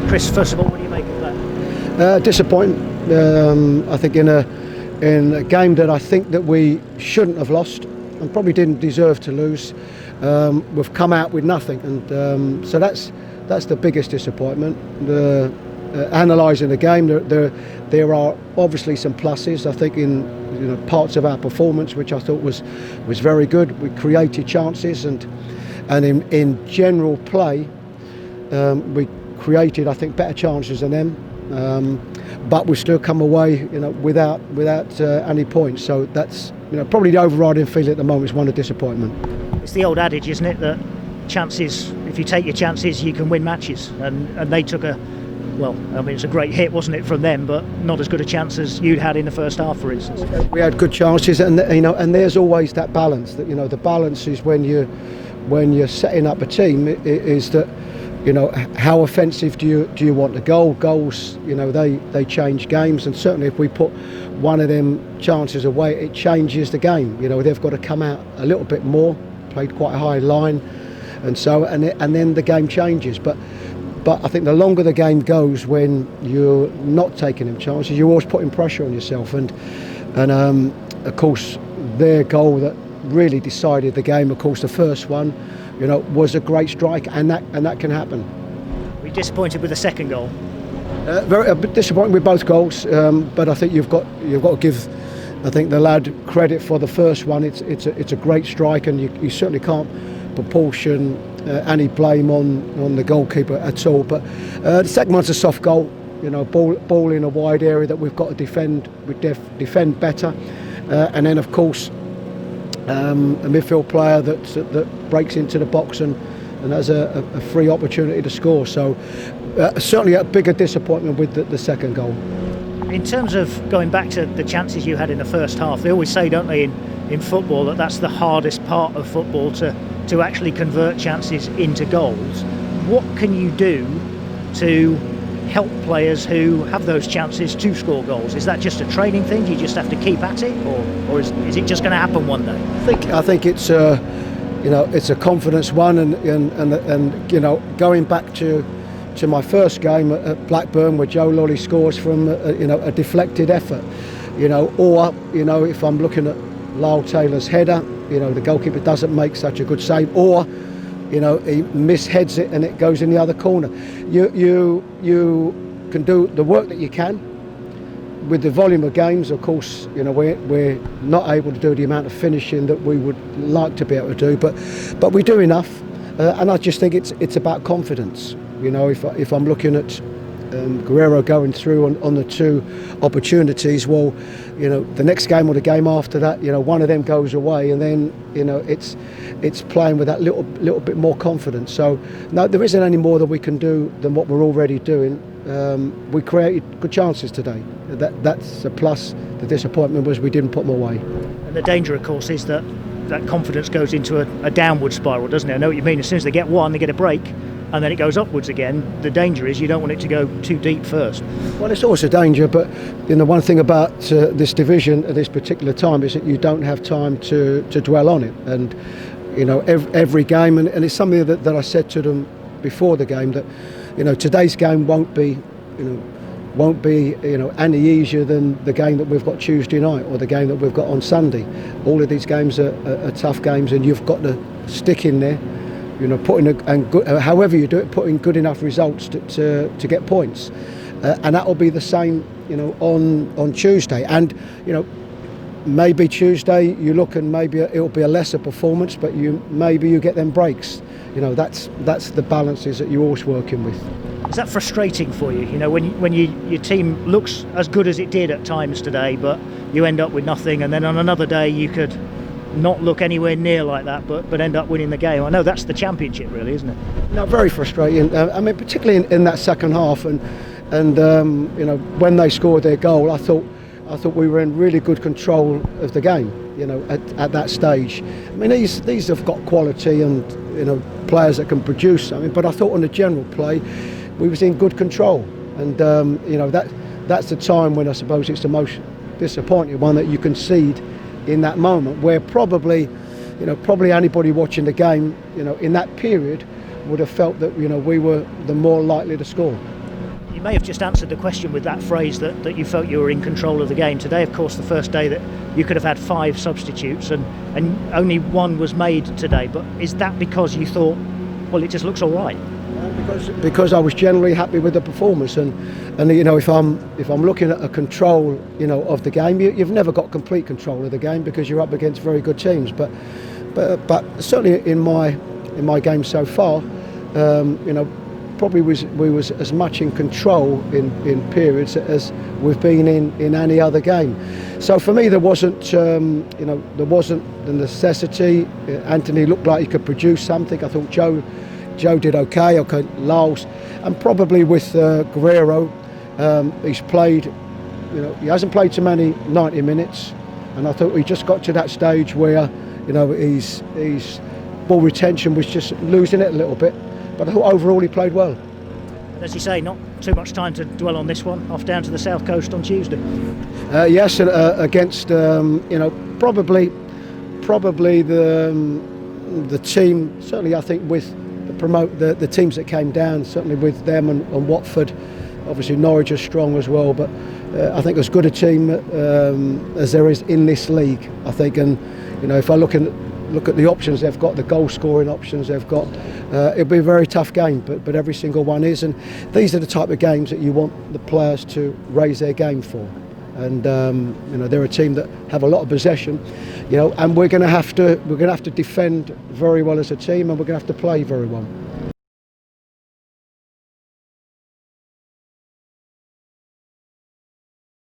Chris, first of all, what do you make of that? Disappointing. I think in a game that I think that we shouldn't have lost and probably didn't deserve to lose, we've come out with nothing, and so that's the biggest disappointment. Analysing the game, there are obviously some pluses. I think in parts of our performance, which I thought was very good. We created chances, and in general play, we created, I think, better chances than them. But we still come away, without any points. So that's probably the overriding feeling at the moment is one of disappointment. It's the old adage, isn't it, that chances, if you take your chances, you can win matches. And they took it's a great hit, wasn't it, from them, but not as good a chance as you'd had in the first half, for instance. We had good chances, and there's always that balance. That the balance is when you're setting up a team is that. How offensive do you want to go? Goals, they change games, and certainly if we put one of them chances away, it changes the game. They've got to come out a little bit more, played quite a high line, and then the game changes. But I think the longer the game goes, when you're not taking them chances, you're always putting pressure on yourself, and of course their goal that really decided the game, of course the first one, was a great strike, and that can happen. Were you disappointed with the second goal? A bit disappointed with both goals, but I think you've got to give, I think, the lad credit for the first one. It's a great strike, and you certainly can't proportion any blame on the goalkeeper at all. But the second one's a soft goal. Ball in a wide area that we've got to defend. We defend better, and then of course. A midfield player that breaks into the box and has a free opportunity to score. So certainly a bigger disappointment with the second goal. In terms of going back to the chances you had in the first half, they always say, don't they, in football, that's the hardest part of football, to actually convert chances into goals. What can you do to help players who have those chances to score goals? Is that just a training thing? Do you just have to keep at it, or is it just going to happen one day? I think it's it's a confidence one, and going back to my first game at Blackburn, where Joe Lolly scores from a deflected effort, or if I'm looking at Lyle Taylor's header, the goalkeeper doesn't make such a good save, or he misheads it and it goes in the other corner. You can do the work that you can. With the volume of games, of course, we're not able to do the amount of finishing that we would like to be able to do, but we do enough. And I just think it's about confidence. If I'm looking at Guerrero going through on the two opportunities, well, the next game or the game after that, one of them goes away, and then it's playing with that little bit more confidence. So no, there isn't any more that we can do than what we're already doing. We created good chances today. That's a plus. The disappointment was we didn't put them away. And the danger, of course, is that confidence goes into a downward spiral, doesn't it? I know what you mean. As soon as they get one, they get a break, and then it goes upwards again. The danger is you don't want it to go too deep first. Well, it's always a danger, but one thing about this division at this particular time is that you don't have time to dwell on it. And every game, and it's something that I said to them before the game, that today's game won't be any easier than the game that we've got Tuesday night or the game that we've got on Sunday. All of these games are tough games, and you've got to stick in there. However you do it, put in good enough results to get points, and that will be the same, on Tuesday. And maybe Tuesday you look and maybe it'll be a lesser performance, but maybe you get them breaks. That's the balances that you're always working with. Is that frustrating for you? When your team looks as good as it did at times today, but you end up with nothing, and then on another day you could not look anywhere near like that, but end up winning the game. I know that's the championship, really, isn't it? No, very frustrating. Particularly in that second half, and when they scored their goal, I thought we were in really good control of the game. At that stage, these have got quality and players that can produce. But I thought on the general play, we was in good control, and that's the time when I suppose it's the most disappointing one, that you concede in that moment, where probably anybody watching the game, in that period, would have felt that we were the more likely to score. You may have just answered the question with that phrase that you felt you were in control of the game. Today, of course, the first day that you could have had 5 substitutes and only 1 was made today. But is that because you thought, well, it just looks all right? Because I was generally happy with the performance, and you know, if I'm looking at a control, you know, of the game, you've never got complete control of the game because you're up against very good teams. But certainly in my game so far, you know, probably we was as much in control in periods as we've been in any other game. So for me, there wasn't you know, there wasn't the necessity. Anthony looked like he could produce something. I thought Joe did okay, Lars, and probably with Guerrero, he's played, you know, he hasn't played too many 90 minutes, and I thought he just got to that stage where, you know, his ball retention was just losing it a little bit, but I thought overall he played well. As you say, not too much time to dwell on this one, off down to the south coast on Tuesday. Yes, and against, you know, probably the team, certainly I think with the teams that came down, certainly with them and Watford, obviously Norwich are strong as well, but I think as good a team as there is in this league, I think. And you know, if I look at the options they've got, the goal scoring options they've got, it'll be a very tough game, but every single one is, and these are the type of games that you want the players to raise their game for. And you know, they're a team that have a lot of possession, you know, and we're going to have to defend very well as a team, and we're going to have to play very well.